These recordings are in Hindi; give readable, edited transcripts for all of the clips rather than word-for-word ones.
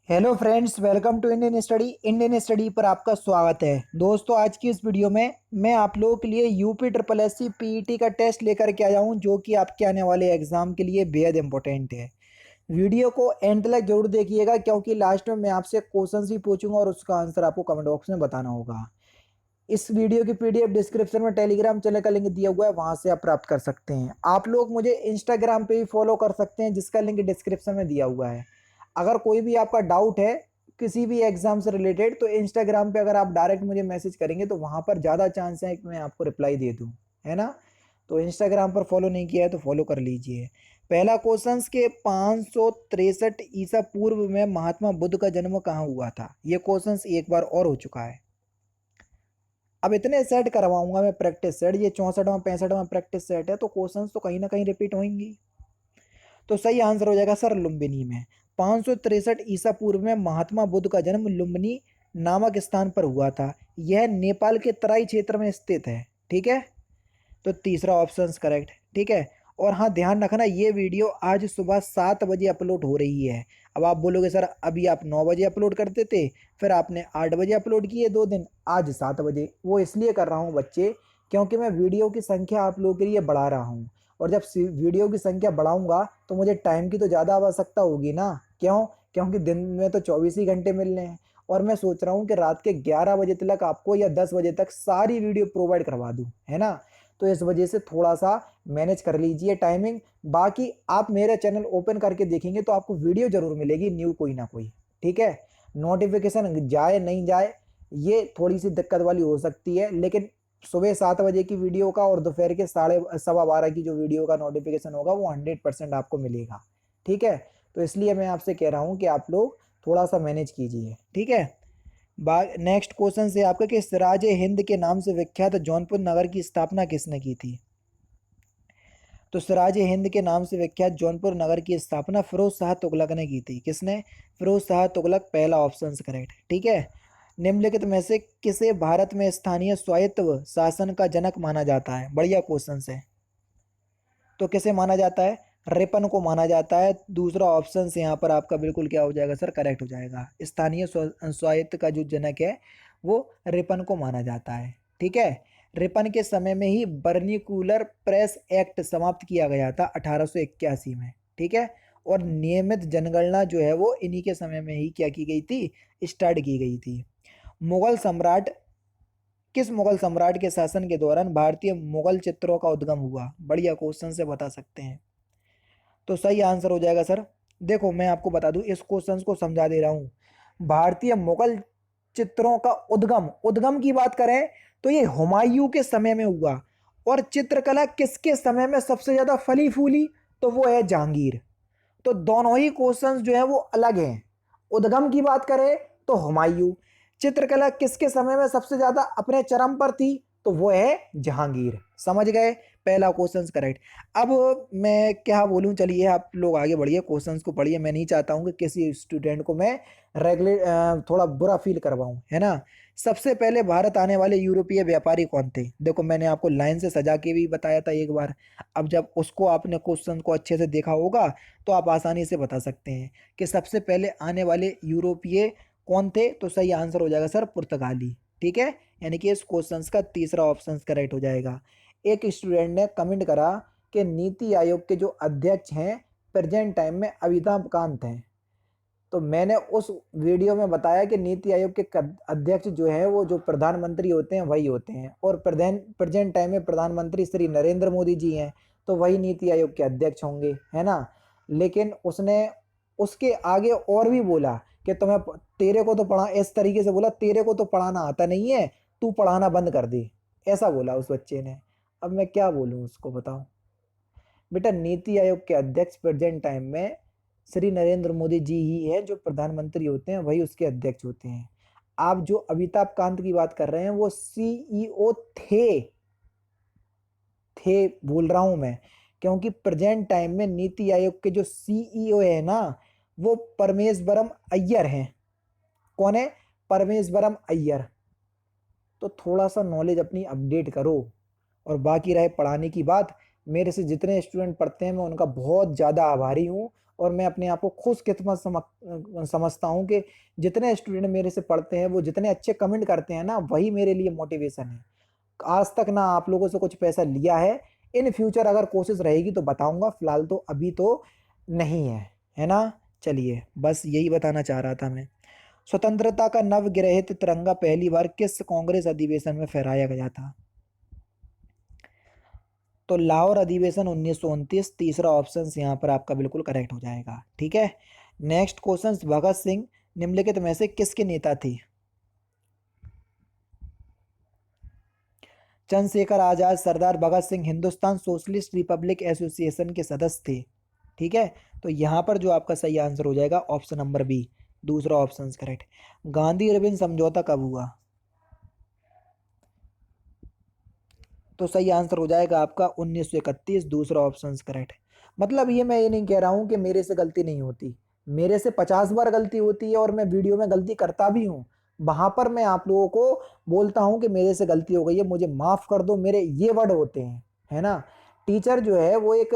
Hello friends, welcome to Indian study पर आपका स्वागत है। दोस्तों, आज की इस वीडियो में मैं आप लोगों के लिए UP triple S C PET का टेस्ट लेकर के आया हूं, जो कि आपके आने वाले एग्जाम के लिए बेहद इंपॉर्टेंट है। वीडियो को एंड तक जरूर देखिएगा, क्योंकि लास्ट में मैं आपसे क्वेश्चंस भी पूछूंगा और उसका आंसर आपको कमेंट बॉक्स में बताना होगा। इस वीडियो की पीडीएफ डिस्क्रिप्शन में टेलीग्राम चैनल का लिंक दिया हुआ है, वहां से आप प्राप्त कर सकते हैं। आप लोग मुझे इंस्टाग्राम पे भी फॉलो कर सकते हैं, जिसका लिंक डिस्क्रिप्शन में दिया हुआ है। अगर कोई भी आपका डाउट है किसी भी एग्जाम से रिलेटेड, तो इंस्टाग्राम पे अगर आप डायरेक्ट मुझे मैसेज करेंगे तो वहां पर ज़्यादा चांस है कि मैं आपको रिप्लाई दे दूँ, है ना। तो इंस्टाग्राम पर फॉलो नहीं किया है तो फॉलो कर लीजिए। पहला क्वेश्चन के 563 ईसा पूर्व में महात्मा बुद्ध का जन्म कहाँ हुआ था। ये क्वेश्चन एक बार और हो चुका है। अब इतने सेट करवाऊंगा मैं प्रैक्टिस सेट, ये 64वां 65वां प्रैक्टिस सेट है, तो क्वेश्चंस तो कहीं ना कहीं रिपीट होंगी। तो सही आंसर हो जाएगा सर लुम्बिनी में। 563 ईसा पूर्व में महात्मा बुद्ध का जन्म लुम्बिनी नामक स्थान पर हुआ था। यह नेपाल के तराई क्षेत्र में स्थित है। ठीक है, तो तीसरा ऑप्शन करेक्ट। ठीक है। और हाँ, ध्यान रखना, ये वीडियो आज सुबह 7 बजे अपलोड हो रही है। अब आप बोलोगे सर अभी आप 9 बजे अपलोड करते थे, फिर आपने 8 बजे अपलोड किए 2 दिन, आज 7 बजे। वो इसलिए कर रहा हूँ बच्चे, क्योंकि मैं वीडियो की संख्या आप लोगों के लिए बढ़ा रहा हूँ। और जब वीडियो की संख्या बढ़ाऊंगा तो मुझे टाइम की तो ज़्यादा आवश्यकता होगी ना। क्यों? क्योंकि दिन में तो 24 ही घंटे मिलने हैं। और मैं सोच रहा हूँ कि रात के 11 बजे तक आपको या 10 बजे तक सारी वीडियो प्रोवाइड करवा दूँ, है ना। तो इस वजह से थोड़ा सा मैनेज कर लीजिए टाइमिंग। बाकी आप मेरा चैनल ओपन करके देखेंगे तो आपको वीडियो जरूर मिलेगी न्यू कोई ना कोई। ठीक है। नोटिफिकेशन जाए नहीं जाए ये थोड़ी सी दिक्कत वाली हो सकती है, लेकिन सुबह 7 बजे की वीडियो का और दोपहर के साढ़े सवा 12 की जो वीडियो का नोटिफिकेशन होगा वो 100% आपको मिलेगा। ठीक है। तो इसलिए मैं आपसे कह रहा हूँ कि आप लोग थोड़ा सा मैनेज कीजिए। ठीक है। नेक्स्ट क्वेश्चन से आपका कि सिराज हिंद के नाम से विख्यात जौनपुर नगर की स्थापना किसने की थी। तो सिराज हिंद के नाम से विख्यात जौनपुर नगर की स्थापना फिरोज शाह तुगलक ने की थी। किसने? फिरोज शाह तुगलक, पहला ऑप्शन करेक्ट। ठीक है। निम्नलिखित में से किसे भारत में स्थानीय स्वायत्त शासन का जनक माना जाता है। बढ़िया क्वेश्चन है। तो किसे माना जाता है? रिपन को माना जाता है। दूसरा ऑप्शन से यहाँ पर आपका बिल्कुल क्या हो जाएगा सर, करेक्ट हो जाएगा। स्थानीय स्वायत्त का जो जनक है वो रिपन को माना जाता है। ठीक है। रिपन के समय में ही बर्निकुलर प्रेस एक्ट समाप्त किया गया था 1881 में। ठीक है। और नियमित जनगणना जो है वो इन्हीं के समय में ही क्या की गई थी, स्टार्ट की गई थी। मुगल सम्राट किस मुगल सम्राट के शासन के दौरान भारतीय मुगल चित्रों का उद्गम हुआ। बढ़िया क्वेश्चन से बता सकते हैं। तो सही आंसर हो जाएगा सर। देखो मैं आपको बता दूं, इस क्वेश्चन को समझा दे रहा हूं। भारतीय मुगल चित्रों का उद्गम उद्गम की बात करें तो ये हुमायूं के समय में हुआ। और चित्रकला किसके समय में सबसे ज्यादा फली फूली, तो वो है जहांगीर। तो दोनों ही क्वेश्चंस जो है वो अलग हैं। उद्गम की बात करें तो हुमायूं, चित्रकला किसके समय में सबसे ज्यादा अपने चरम पर थी, तो वो है जहांगीर। समझ गए? पहला क्वेश्चन करेक्ट। अब मैं क्या बोलूं, चलिए आप लोग आगे बढ़िए, क्वेश्चंस को पढ़िए। मैं नहीं चाहता हूं कि किसी स्टूडेंट को मैं थोड़ा बुरा फील करवाऊं, है ना। सबसे पहले भारत आने वाले यूरोपीय व्यापारी कौन थे। देखो मैंने आपको लाइन से सजा के भी बताया था एक बार। अब जब उसको आपने क्वेश्चन को अच्छे से देखा होगा तो आप आसानी से बता सकते हैं कि सबसे पहले आने वाले यूरोपीय कौन थे। तो सही आंसर हो जाएगा सर पुर्तगाली। ठीक है। यानी कि इस क्वेश्चन का तीसरा ऑप्शन करेक्ट हो जाएगा। एक स्टूडेंट ने कमेंट करा कि नीति आयोग के जो अध्यक्ष हैं प्रेजेंट टाइम में अमिताभ कांत हैं। तो मैंने उस वीडियो में बताया कि नीति आयोग के अध्यक्ष जो है वो जो प्रधानमंत्री होते हैं वही होते हैं, और प्रेजेंट टाइम में प्रधानमंत्री श्री नरेंद्र मोदी जी हैं, तो वही नीति आयोग के अध्यक्ष होंगे, है ना। लेकिन उसने उसके आगे और भी बोला कि तुम्हें तेरे को तो पढ़ा, इस तरीके से बोला, तेरे को तो पढ़ाना आता नहीं है, तू पढ़ाना बंद कर दे। ऐसा बोला उस बच्चे ने। अब मैं क्या बोलूं उसको, बताओ। बेटा, नीति आयोग के अध्यक्ष प्रेजेंट टाइम में श्री नरेंद्र मोदी जी ही हैं, जो प्रधानमंत्री होते हैं वही उसके अध्यक्ष होते हैं। आप जो अमिताभ कांत की बात कर रहे हैं वो सीईओ थे बोल रहा हूं मैं, क्योंकि प्रेजेंट टाइम में नीति आयोग के जो सीईओ है ना, वो परमेश्वरम अय्यर हैं। कौन है? परमेश्वरम अय्यर। तो थोड़ा सा नॉलेज अपनी अपडेट करो। और बाकी रहे पढ़ाने की बात, मेरे से जितने स्टूडेंट पढ़ते हैं मैं उनका बहुत ज़्यादा आभारी हूँ। और मैं अपने आप को खुशकिस्मत समझता हूँ कि जितने स्टूडेंट मेरे से पढ़ते हैं, वो जितने अच्छे कमेंट करते हैं ना, वही मेरे लिए मोटिवेशन है। आज तक ना आप लोगों से कुछ पैसा लिया है, इन फ्यूचर अगर कोशिश रहेगी तो बताऊंगा, फिलहाल तो अभी तो नहीं है ना। चलिए, बस यही बताना चाह रहा था मैं। स्वतंत्रता का नवग्रहित तिरंगा पहली बार किस कांग्रेस अधिवेशन में फहराया गया था? तो लाहौर अधिवेशन 1929, तीसरा ऑप्शन यहाँ पर आपका बिल्कुल करेक्ट हो जाएगा। ठीक है। नेक्स्ट क्वेश्चन, भगत सिंह निम्नलिखित में से किसके नेता थे? Chandrashekhar Azad, Sardar Bhagat Singh Hindustan socialist republic association के सदस्य थे। ठीक है। तो यहाँ पर जो आपका सही आंसर हो जाएगा ऑप्शन नंबर बी, दूसरा ऑप्शन करेक्ट। गांधी इरविन समझौता कब हुआ? तो सही आंसर हो जाएगा आपका 1931, दूसरा ऑप्शन करेक्ट। मतलब मैं ये नहीं कह रहा हूँ कि मेरे से गलती नहीं होती, मेरे से 50 बार गलती होती है और मैं वीडियो में गलती करता भी हूँ। वहां पर मैं आप लोगों को बोलता हूँ कि मेरे से गलती हो गई है, मुझे माफ कर दो, मेरे ये वर्ड होते हैं, है ना। टीचर जो है वो एक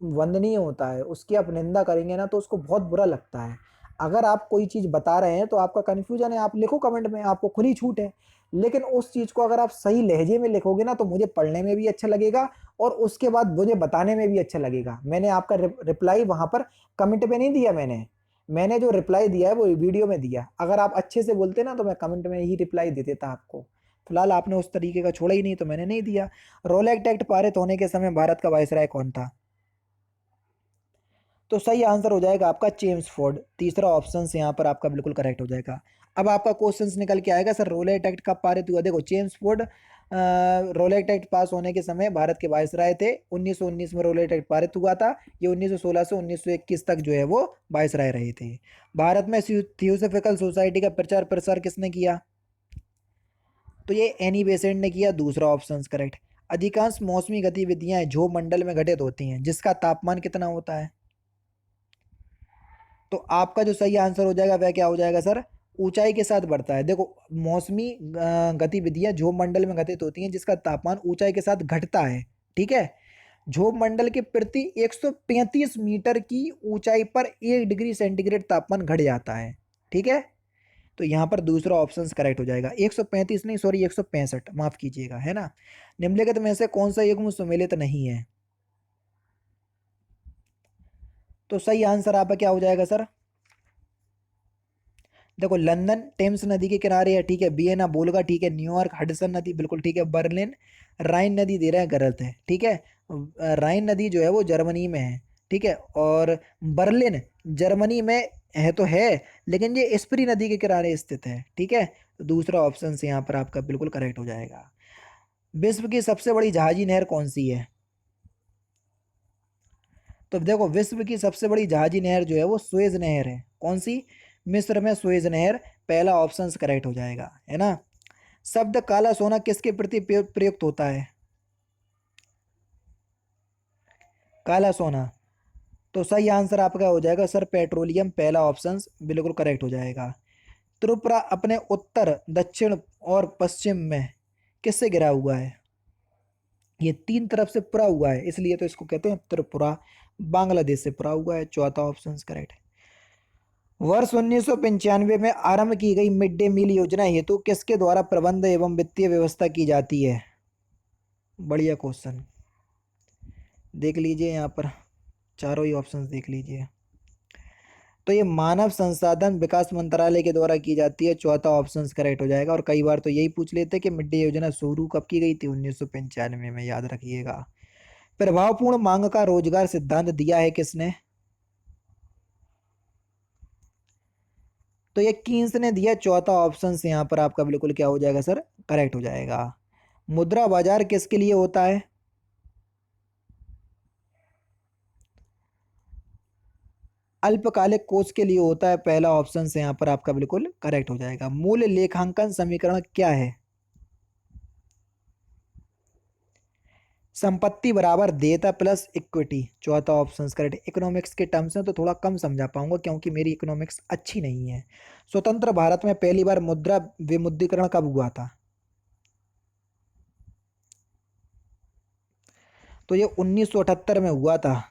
वंदनीय होता है, उसकी आप निंदा करेंगे ना तो उसको बहुत बुरा लगता है। अगर आप कोई चीज बता रहे हैं तो आपका कंफ्यूजन है, आप लिखो कमेंट में, आपको खुली छूट है। लेकिन उस चीज को अगर आप सही लहजे में लिखोगे ना तो मुझे पढ़ने में भी अच्छा लगेगा और उसके बाद मुझे बताने में भी अच्छा लगेगा। मैंने आपका रिप्लाई वहां पर कमेंट में नहीं दिया, मैंने जो रिप्लाई दिया है वो वीडियो में दिया। अगर आप अच्छे से बोलते ना तो मैं कमेंट में ही रिप्लाई दे देता आपको। फिलहाल आपने उस तरीके का छोड़ा ही नहीं तो मैंने नहीं दिया। रोलैक्ट एक्ट पारित होने के समय भारत का वायसराय कौन था? तो सही आंसर हो जाएगा आपका चेम्सफोर्ड, तीसरा ऑप्शन यहाँ पर आपका बिल्कुल करेक्ट हो जाएगा। अब आपका क्वेश्चन निकल के आएगा, सर रोलेट एक्ट कब पारित हुआ? देखो, चेम्सफोर्ड रोलेट एक्ट पास होने के समय भारत के वायसराय थे। 1919 में रोलेट एक्ट पारित हुआ था। ये 1916 से 1921 तक जो है वो वायसराय रहे थे। भारत में थियोसॉफिकल सोसाइटी का प्रचार प्रसार किसने किया? तो ये एनी बेसेंट ने किया, दूसरा ऑप्शन करेक्ट। अधिकांश मौसमी गतिविधियां जो मंडल में घटित होती हैं जिसका तापमान कितना होता है? तो आपका जो सही आंसर हो जाएगा वह क्या हो जाएगा सर? ऊंचाई के साथ बढ़ता है। देखो, मौसमी गतिविधियां जो मंडल में घटित होती हैं जिसका तापमान ऊंचाई के साथ घटता है। ठीक है। जो मंडल के प्रति 135 मीटर की ऊंचाई पर 1 डिग्री सेंटीग्रेड तापमान घट जाता है। ठीक है। तो यहाँ पर दूसरा ऑप्शन करेक्ट हो जाएगा। 135 नहीं, सॉरी 165, माफ कीजिएगा, है ना। निम्नलिखित में से कौन सा युग्म सुमेलित नहीं है? तो सही आंसर आपका क्या हो जाएगा सर? देखो, लंदन टेम्स नदी के किनारे है, ठीक है। वियना बोल्गा, ठीक है। न्यूयॉर्क हडसन नदी, बिल्कुल ठीक है। बर्लिन राइन नदी दे रहे हैं, गलत है, ठीक है। राइन नदी जो है वो जर्मनी में है, ठीक है। और बर्लिन जर्मनी में है तो है, लेकिन ये स्प्री नदी के किनारे स्थित है, ठीक है। तो दूसरा ऑप्शन से यहाँ पर आपका बिल्कुल करेक्ट हो जाएगा। विश्व की सबसे बड़ी जहाजी नहर कौन सी है? तो देखो, विश्व की सबसे बड़ी जहाजी नहर जो है वो सुएज नहर है। कौन सी? मिस्र में सुएज नहर, पहला ऑप्शन करेक्ट हो जाएगा, है ना। शब्द काला सोना किसके प्रति प्रयुक्त होता है? काला सोना। तो सही आंसर आपका हो जाएगा सर पेट्रोलियम, पहला ऑप्शन बिल्कुल करेक्ट हो जाएगा। त्रिपुरा अपने उत्तर, दक्षिण और पश्चिम में किससे घिरा हुआ है? ये तीन तरफ से पुरा हुआ है, इसलिए तो इसको कहते हैं त्रिपुरा। बांग्लादेश से पुरा हुआ है, चौथा ऑप्शन करेक्ट है। वर्ष 1995 में आरंभ की गई मिड डे मील योजना हेतु किसके द्वारा प्रबंध एवं वित्तीय व्यवस्था की जाती है? बढ़िया क्वेश्चन, देख लीजिए यहाँ पर चारों ही ऑप्शंस देख लीजिए। तो ये मानव संसाधन विकास मंत्रालय के द्वारा की जाती है, चौथा ऑप्शन करेक्ट हो जाएगा। और कई बार तो यही पूछ लेते हैं कि मिड डे योजना शुरू कब की गई थी? 1995 में, याद रखिएगा। प्रभावपूर्ण मांग का रोजगार सिद्धांत दिया है किसने? तो ये कीन्स ने दिया, चौथा ऑप्शन से यहाँ पर आपका बिल्कुल क्या हो जाएगा सर? करेक्ट हो जाएगा। मुद्रा बाजार किसके लिए होता है? अल्पकालिक कोष के लिए होता है, पहला ऑप्शन से यहाँ पर आपका बिल्कुल करेक्ट हो जाएगा। मूल लेखांकन समीकरण क्या है? संपत्ति बराबर देयता प्लस इक्विटी, चौथा ऑप्शन करेक्ट। इकोनॉमिक्स के टर्म्स में तो थोड़ा कम समझा पाऊंगा क्योंकि मेरी इकोनॉमिक्स अच्छी नहीं है। स्वतंत्र भारत में पहली बार मुद्रा विमुद्रीकरण कब हुआ था? तो ये 1978 में हुआ था।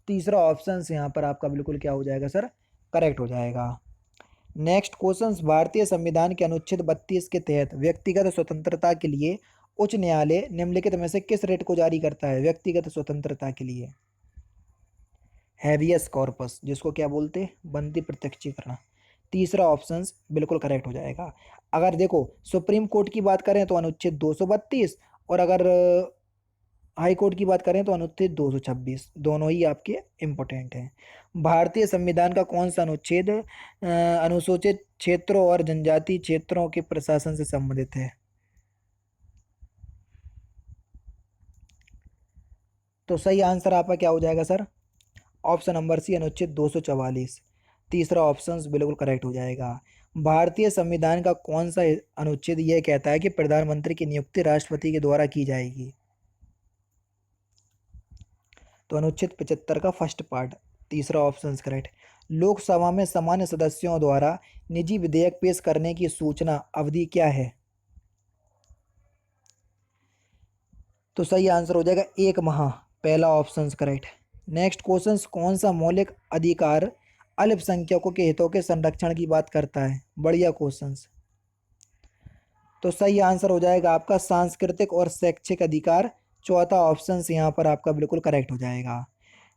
तीसरा ऑप्शन यहाँ पर आपका बिल्कुल क्या हो जाएगा सर, करेक्ट हो जाएगा। नेक्स्ट क्वेश्चन, भारतीय संविधान के अनुच्छेद 32 के तहत व्यक्तिगत स्वतंत्रता के लिए उच्च न्यायालय निम्नलिखित में से किस रेट को जारी करता है? व्यक्तिगत स्वतंत्रता के लिए हैबियस कॉर्पस, जिसको क्या बोलते हैं, बनती प्रत्यक्षीकरण। तीसरा ऑप्शन बिल्कुल करेक्ट हो जाएगा। अगर देखो सुप्रीम कोर्ट की बात करें तो अनुच्छेद 232, और अगर हाई कोर्ट की बात करें तो अनुच्छेद 226, दोनों ही आपके इम्पोर्टेंट हैं। भारतीय संविधान का कौन सा अनुच्छेद अनुसूचित क्षेत्रों और जनजाति क्षेत्रों के प्रशासन से संबंधित है? तो सही आंसर आपका क्या हो जाएगा सर? ऑप्शन नंबर सी, अनुच्छेद 244। तीसरा ऑप्शन बिल्कुल करेक्ट हो जाएगा। भारतीय संविधान का कौन सा अनुच्छेद यह कहता है कि प्रधानमंत्री की नियुक्ति राष्ट्रपति के द्वारा की जाएगी? तो अनुच्छेद 75 का फर्स्ट पार्ट, तीसरा ऑप्शन करेक्ट। लोकसभा में सामान्य सदस्यों द्वारा निजी विधेयक पेश करने की सूचना अवधि क्या है? तो सही आंसर हो जाएगा 1 माह, पहला ऑप्शन करेक्ट। नेक्स्ट क्वेश्चन, कौन सा मौलिक अधिकार अल्पसंख्यकों के हितों के संरक्षण की बात करता है? बढ़िया क्वेश्चन। तो सही आंसर हो जाएगा आपका सांस्कृतिक और शैक्षिक अधिकार, चौथा ऑप्शन यहाँ पर आपका बिल्कुल करेक्ट हो जाएगा।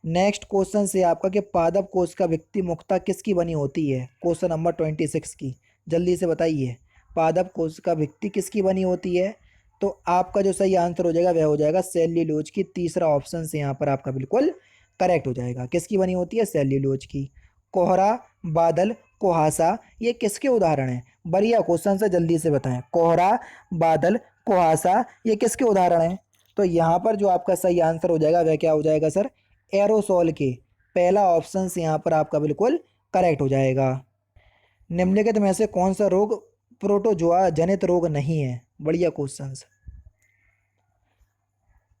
नेक्स्ट क्वेश्चन से आपका कि पादप कोश का व्यक्ति मुक्ता किसकी बनी होती है? क्वेश्चन नंबर 26 की, जल्दी से बताइए, पादप कोश का व्यक्ति किसकी बनी होती है? तो आपका जो सही आंसर हो जाएगा वह हो जाएगा सेल्यूलोज की, तीसरा ऑप्शन से यहाँ पर आपका बिल्कुल करेक्ट हो जाएगा। किसकी बनी होती है? सेल्यूलोज की। कोहरा, बादल, कुहासा, ये किसके उदाहरण हैं? बढ़िया क्वेश्चन से, जल्दी से बताएं। कोहरा, बादल, कुहासा, ये किसके उदाहरण हैं? तो यहाँ पर जो आपका सही आंसर हो जाएगा वह क्या हो जाएगा सर? एरोसोल के, पहला ऑप्शन यहाँ पर आपका बिल्कुल करेक्ट हो जाएगा। निम्नलिखित में से कौन सा रोग प्रोटोजोआ जनित रोग नहीं है? बढ़िया क्वेश्चन।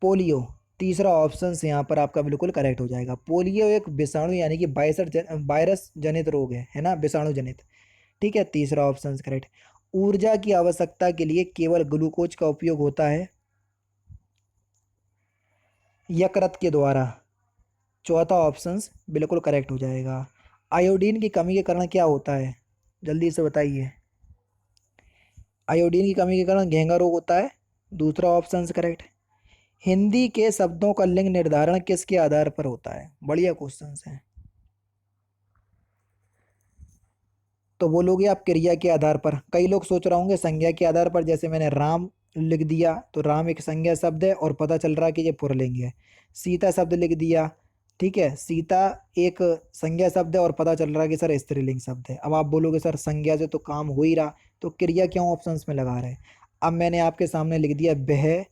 पोलियो, तीसरा ऑप्शन यहाँ पर आपका बिल्कुल करेक्ट हो जाएगा। पोलियो एक विषाणु यानी कि वायरस जनित रोग है ना, विषाणु जनित। ठीक है, तीसरा ऑप्शन करेक्ट। ऊर्जा की आवश्यकता के लिए केवल ग्लूकोज का उपयोग होता है? यकृत के द्वारा, चौथा ऑप्शन बिल्कुल करेक्ट हो जाएगा। आयोडीन की कमी के कारण क्या होता है? जल्दी से बताइए। आयोडीन की कमी के कारण घेंगा रोग होता है, दूसरा ऑप्शन करेक्ट। हिंदी के शब्दों का लिंग निर्धारण किसके आधार पर होता है? बढ़िया क्वेश्चन है। तो बोलोगे आप क्रिया के आधार पर, कई लोग सोच रहे होंगे संज्ञा के आधार पर, जैसे मैंने राम लिख दिया तो राम एक संज्ञा शब्द है और पता चल रहा है कि ये पुल्लिंग है। सीता शब्द लिख दिया, ठीक है, सीता एक संज्ञा शब्द है और पता चल रहा है कि सर स्त्रीलिंग शब्द है। अब आप बोलोगे सर संज्ञा से तो काम हो ही रहा, तो क्रिया क्यों ऑप्शंस में लगा रहे? अब मैंने आपके सामने लिख दिया वह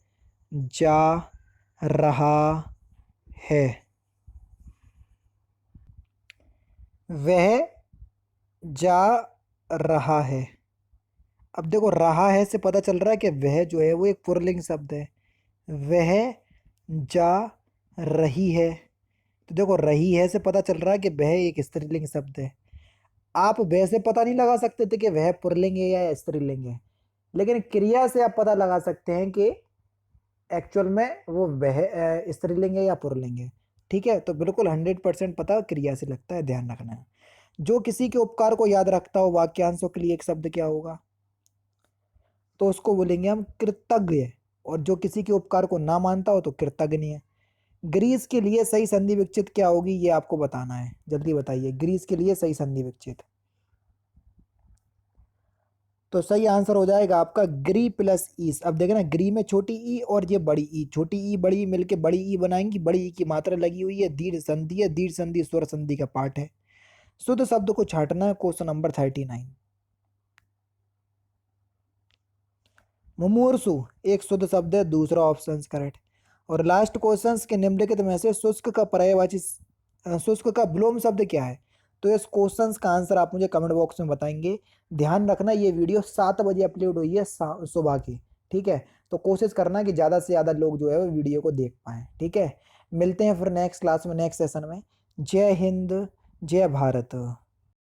जा रहा है, वह जा रहा है। अब देखो रहा है से पता चल रहा है कि वह जो है वो एक पुल्लिंग शब्द है, वह जा रही है, तो देखो रही है से पता चल रहा है कि वह एक स्त्रीलिंग शब्द है। आप वैसे पता नहीं लगा सकते थे कि वह पुल्लिंग है या स्त्रीलिंग है, लेकिन क्रिया से आप पता लगा सकते हैं कि एक्चुअल में वो वह स्त्रीलिंग है या पुल्लिंग है। ठीक है, तो बिल्कुल 100% पता क्रिया से लगता है, ध्यान रखना है। जो किसी के उपकार को याद रखता हो वाक्यांशों के लिए एक शब्द क्या होगा? तो उसको बोलेंगे हम कृतज्ञ। और जो किसी के उपकार को ना मानता हो तो कृतज्ञ है। ग्रीस के लिए सही संधि विच्छेद क्या होगी ये आपको बताना है, जल्दी बताइए। ग्रीस के लिए सही संधि विच्छेद, तो सही आंसर हो जाएगा आपका ग्री प्लस ई। अब देखें ना, ग्री में छोटी ई और ये बड़ी ई, छोटी ई बड़ी मिलके बड़ी ई बनाएंगी, बड़ी ई की मात्रा लगी हुई है, दीर्घ संधि है, दीर्घ संधि स्वर संधि का पार्ट है। शुद्ध शब्द को छांटना है, क्वेश्चन नंबर 39। मुमूर्सु एक शुद्ध शब्द है, दूसरा ऑप्शन करेक्ट। और लास्ट क्वेश्चन के निम्नलिखित में से शुष्क का पर्यायवाची शुष्क का विलोम शब्द क्या है? तो इस क्वेश्चन का आंसर आप मुझे कमेंट बॉक्स में बताएंगे। ध्यान रखना ये वीडियो 7 बजे अपलोड हुई है सुबह की, ठीक है, तो कोशिश करना कि ज़्यादा से ज़्यादा लोग जो है वो वीडियो को देख पाएँ, ठीक है। मिलते हैं फिर नेक्स्ट क्लास में, नेक्स्ट सेशन में। जय हिंद, जय भारत।